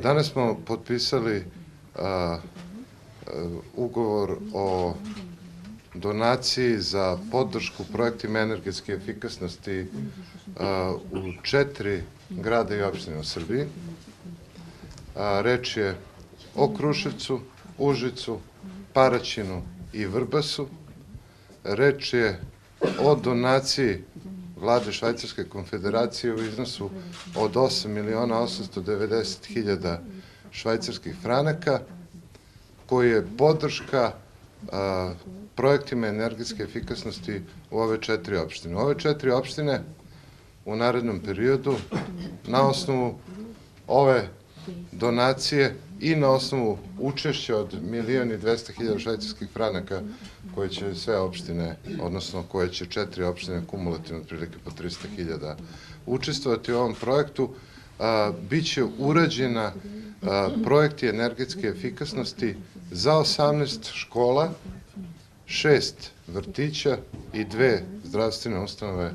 Danas smo potpisali ugovor o donaciji za podršku projektima energetske efikasnosti u 4 grada i opštine u Srbiji. Reč je o Kruševcu, Užicu, Paraćinu i Vrbasu. Reč je o donaciji Vlade Švajcarske konfederacije u iznosu od 8.890.000 švajcarskih franaka, koji je podrška projektima energetske efikasnosti u ove 4 opštine. Ove 4 opštine u narednom periodu, na osnovu ove donacije i na osnovu učešća od 1.200.000 švajcarskih franaka koje će sve opštine, odnosno koje će 4 opštine kumulativno otprilike po 300.000 učestvovati u ovom projektu, biće urađena projekti energetske efikasnosti za 18 škola, 6 vrtića i 2 zdravstvene ustanove